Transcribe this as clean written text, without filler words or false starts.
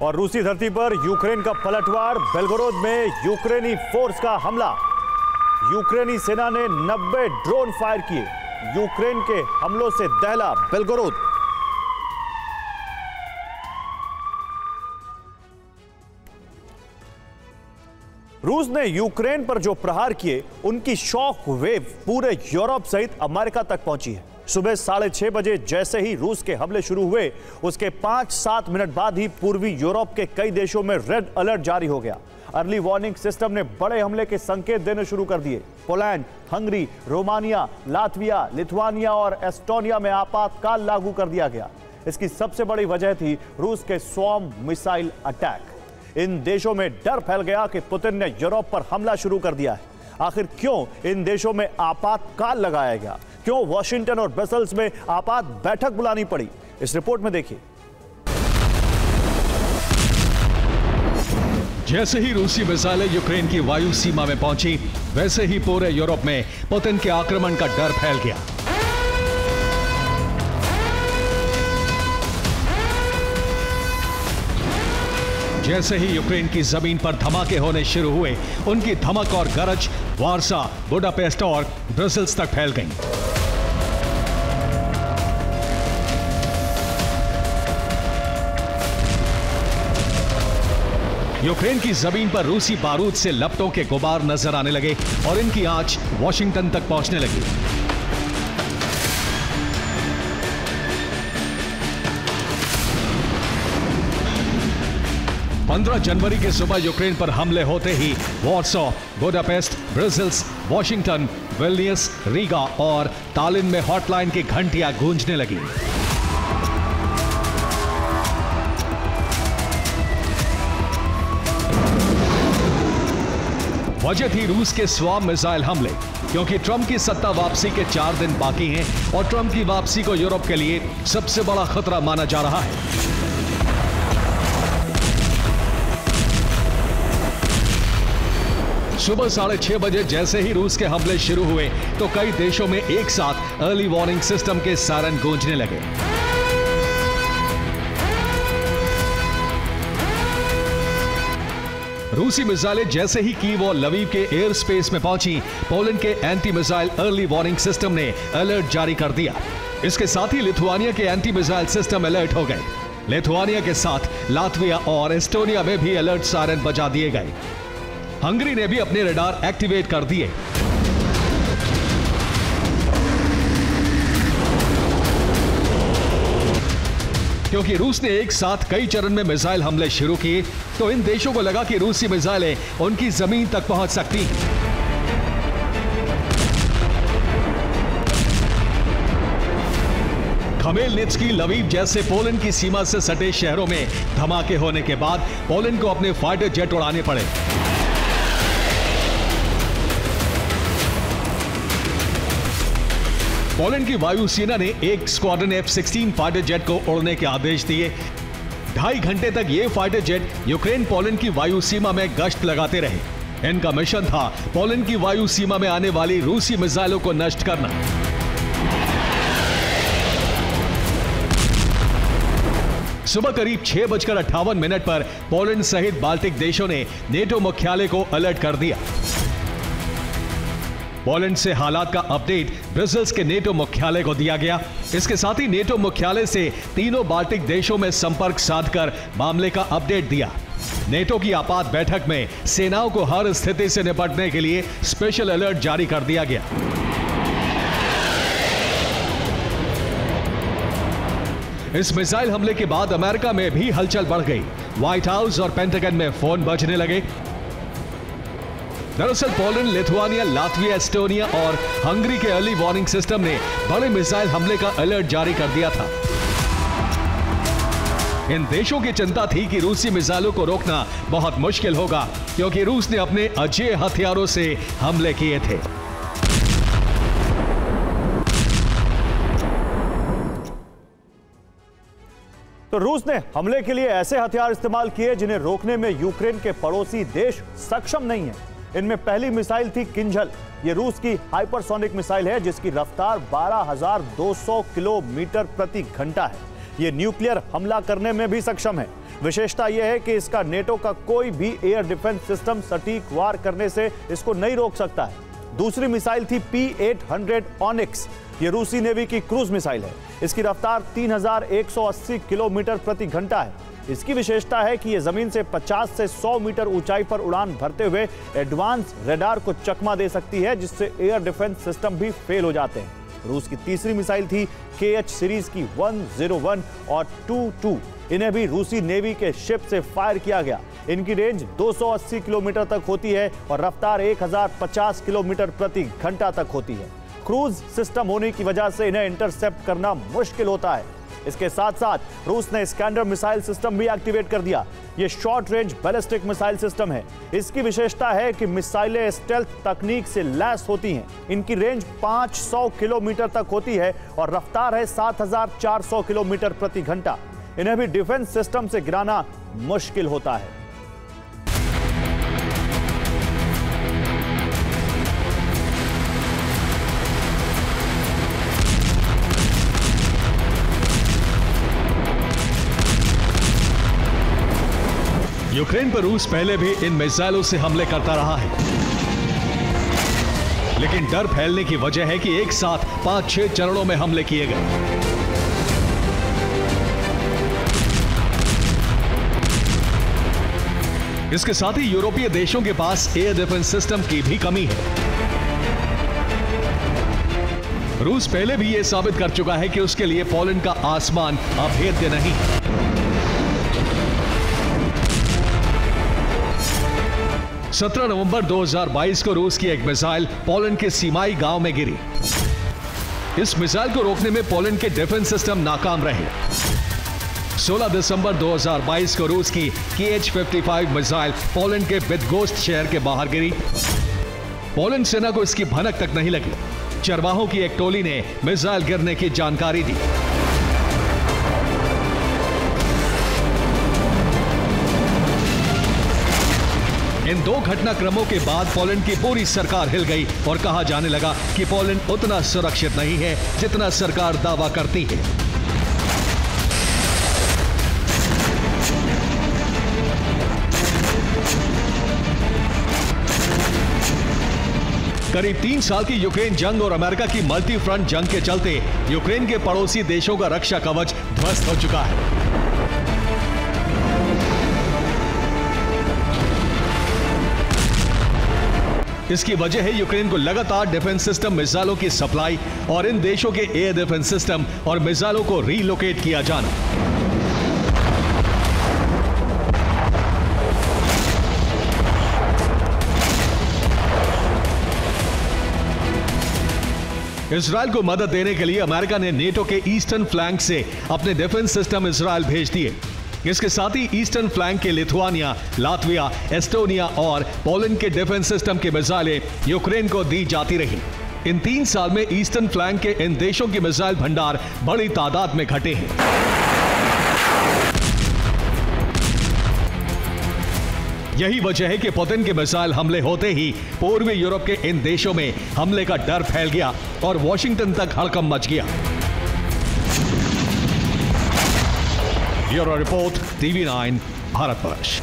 और रूसी धरती पर यूक्रेन का पलटवार, बेलगोरोद में यूक्रेनी फोर्स का हमला। यूक्रेनी सेना ने 90 ड्रोन फायर किए। यूक्रेन के हमलों से दहला बेलगोरोद। रूस ने यूक्रेन पर जो प्रहार किए, उनकी शॉक वेव पूरे यूरोप सहित अमेरिका तक पहुंची है। सुबह 6:30 बजे जैसे ही रूस के हमले शुरू हुए, उसके 5-7 मिनट बाद ही पूर्वी यूरोप के कई देशों में रेड अलर्ट जारी हो गया। अर्ली वार्निंग सिस्टम ने बड़े हमले के संकेत देने शुरू कर दिए। Poland, Hungary, Romania, Latvia, Lithuania और एस्टोनिया में आपातकाल लागू कर दिया गया। इसकी सबसे बड़ी वजह थी रूस के स्वॉर्म मिसाइल अटैक। इन देशों में डर फैल गया कि पुतिन ने यूरोप पर हमला शुरू कर दिया है। आखिर क्यों इन देशों में आपातकाल लगाया गया? क्यों वॉशिंगटन और ब्रसेल्स में आपात बैठक बुलानी पड़ी? इस रिपोर्ट में देखिए। जैसे ही रूसी मिसाइलें यूक्रेन की वायु सीमा में पहुंची, वैसे ही पूरे यूरोप में पुतिन के आक्रमण का डर फैल गया। जैसे ही यूक्रेन की जमीन पर धमाके होने शुरू हुए, उनकी धमक और गरज वार्सा, बुडापेस्ट और ब्रसेल्स तक फैल गई। यूक्रेन की जमीन पर रूसी बारूद से लपटों के गुबार नजर आने लगे और इनकी आंच वॉशिंगटन तक पहुंचने लगी। जनवरी के सुबह यूक्रेन पर हमले होते ही Warsaw, Budapest, Brussels, Washington, Vilnius, Riga और तालिन में हॉटलाइन की घंटियां गूंजने लगी। वजह थी रूस के स्वॉर्म मिसाइल हमले, क्योंकि ट्रंप की सत्ता वापसी के 4 दिन बाकी हैं और ट्रंप की वापसी को यूरोप के लिए सबसे बड़ा खतरा माना जा रहा है। सुबह 6:30 बजे जैसे ही रूस के हमले शुरू हुए, तो कई देशों में एक साथ अर्ली वार्निंग सिस्टम के सायरन गूंजने लगे। रूसी मिसाइलें जैसे ही कीव और लवीव के एयर स्पेस में पहुंची, पोलैंड के anti missile early warning system ने अलर्ट जारी कर दिया। इसके साथ ही लिथुआनिया के एंटी मिसाइल सिस्टम अलर्ट हो गए। लिथुआनिया के साथ लातविया और एस्टोनिया में भी अलर्ट सायरन बजा दिए गए। हंगरी ने भी अपने रडार एक्टिवेट कर दिए। क्योंकि रूस ने एक साथ कई चरण में मिसाइल हमले शुरू किए, तो इन देशों को लगा कि रूसी मिसाइलें उनकी जमीन तक पहुंच सकती हैं। खमेलनित्स्की, लवीव जैसे पोलैंड की सीमा से सटे शहरों में धमाके होने के बाद पोलैंड को अपने फाइटर जेट उड़ाने पड़े। पोलैंड की वायुसेना ने एक स्क्वाड्रन F-16 फाइटर जेट को उड़ने के आदेश दिए। 2.5 घंटे तक ये फाइटर जेट यूक्रेन पोलैंड की वायु सीमा में गश्त लगाते रहे। इनका मिशन था पोलैंड की वायु सीमा में आने वाली रूसी मिसाइलों को नष्ट करना। सुबह करीब 6:58 पर पोलैंड सहित बाल्टिक देशों ने नेटो मुख्यालय को अलर्ट कर दिया। पोलैंड से हालात का अपडेट ब्रसेल्स के नेटो मुख्यालय को दिया गया। इसके साथ ही नेटो मुख्यालय से तीनों बाल्टिक देशों में संपर्क साधकर मामले का अपडेट दिया। नेटो की आपात बैठक में सेनाओं को हर स्थिति से निपटने के लिए स्पेशल अलर्ट जारी कर दिया गया। इस मिसाइल हमले के बाद अमेरिका में भी हलचल बढ़ गई। व्हाइट हाउस और पेंटागन में फोन बजने लगे। दरअसल पोलैंड, लिथुआनिया, लातविया, एस्टोनिया और हंगरी के अर्ली वार्निंग सिस्टम ने बड़े मिसाइल हमले का अलर्ट जारी कर दिया था। इन देशों की चिंता थी कि रूसी मिसाइलों को रोकना बहुत मुश्किल होगा, क्योंकि रूस ने अपने अजेय हथियारों से हमले किए थे। तो रूस ने हमले के लिए ऐसे हथियार इस्तेमाल किए जिन्हें रोकने में यूक्रेन के पड़ोसी देश सक्षम नहीं है। इनमें पहली मिसाइल थी किंझल। ये रूस की हाइपरसोनिक मिसाइल है जिसकी रफ्तार 12,200 किलोमीटर प्रति घंटा है। ये न्यूक्लियर हमला करने में भी सक्षम है। विशेषता यह है कि इसका नेटो का कोई भी एयर डिफेंस सिस्टम सटीक वार करने से इसको नहीं रोक सकता है। दूसरी मिसाइल थी P-800 ऑनिक्स। यह रूसी नेवी की क्रूज मिसाइल है। इसकी रफ्तार 3180 किलोमीटर प्रति घंटा है। इसकी विशेषता है कि यह जमीन से 50 से 100 मीटर ऊंचाई पर उड़ान भरते हुए एडवांस रडार को चकमा दे सकती है, जिससे एयर डिफेंस सिस्टम भी फेल हो जाते हैं। रूस की तीसरी मिसाइल थी KH सीरीज की 101 और 22। इन्हें भी रूसी नेवी के शिप से फायर किया गया। इनकी रेंज 280 किलोमीटर तक होती है और रफ्तार 1050 किलोमीटर प्रति घंटा तक होती है। क्रूज सिस्टम होने की वजह से इन्हें इंटरसेप्ट करना मुश्किल होता है। इसके साथ साथ रूस ने स्कैंडर मिसाइल सिस्टम भी एक्टिवेट कर दिया। यह short range ballistic missile system है। इसकी विशेषता है कि मिसाइलें स्टेल्थ तकनीक से लैस होती हैं। इनकी रेंज 500 किलोमीटर तक होती है और रफ्तार है 7400 किलोमीटर प्रति घंटा। इन्हें भी डिफेंस सिस्टम से गिराना मुश्किल होता है। यूक्रेन पर रूस पहले भी इन मिसाइलों से हमले करता रहा है, लेकिन डर फैलने की वजह है कि एक साथ 5-6 चरणों में हमले किए गए। इसके साथ ही यूरोपीय देशों के पास एयर डिफेंस सिस्टम की भी कमी है। रूस पहले भी यह साबित कर चुका है कि उसके लिए पोलैंड का आसमान अभेद्य नहीं है। सत्रह नवंबर 2022 को रूस की एक मिसाइल पोलैंड के सीमाई गांव में गिरी। इस मिसाइल को रोकने में पोलैंड के डिफेंस सिस्टम नाकाम रहे। 16 दिसंबर 2022 को रूस की KH-55 मिसाइल पोलैंड के बिदगोस्ट शहर के बाहर गिरी। पोलैंड सेना को इसकी भनक तक नहीं लगी। चरवाहों की एक टोली ने मिसाइल गिरने की जानकारी दी। इन दो घटनाक्रमों के बाद पोलैंड की पूरी सरकार हिल गई और कहा जाने लगा कि पोलैंड उतना सुरक्षित नहीं है जितना सरकार दावा करती है। करीब 3 साल की यूक्रेन जंग और अमेरिका की मल्टी फ्रंट जंग के चलते यूक्रेन के पड़ोसी देशों का रक्षा कवच ध्वस्त हो चुका है। इसकी वजह है यूक्रेन को लगातार डिफेंस सिस्टम मिसाइलों की सप्लाई और इन देशों के एयर डिफेंस सिस्टम और मिसाइलों को रीलोकेट किया जाना। इजरायल को मदद देने के लिए अमेरिका ने नेटो के ईस्टर्न फ्लैंक से अपने डिफेंस सिस्टम इजरायल भेज दिए। इसके साथ ही ईस्टर्न फ्लैंक के लिथुआनिया, लातविया, एस्टोनिया और पोलैंड के डिफेंस सिस्टम की मिसाइलें यूक्रेन को दी जाती रही। इन 3 साल में ईस्टर्न फ्लैंक के इन देशों की मिसाइल भंडार बड़ी तादाद में घटे हैं। यही वजह है कि पुतिन के मिसाइल हमले होते ही पूर्वी यूरोप के इन देशों में हमले का डर फैल गया और वॉशिंगटन तक हड़कंप मच गया। Bureau report, TV9 Bharatvarsh.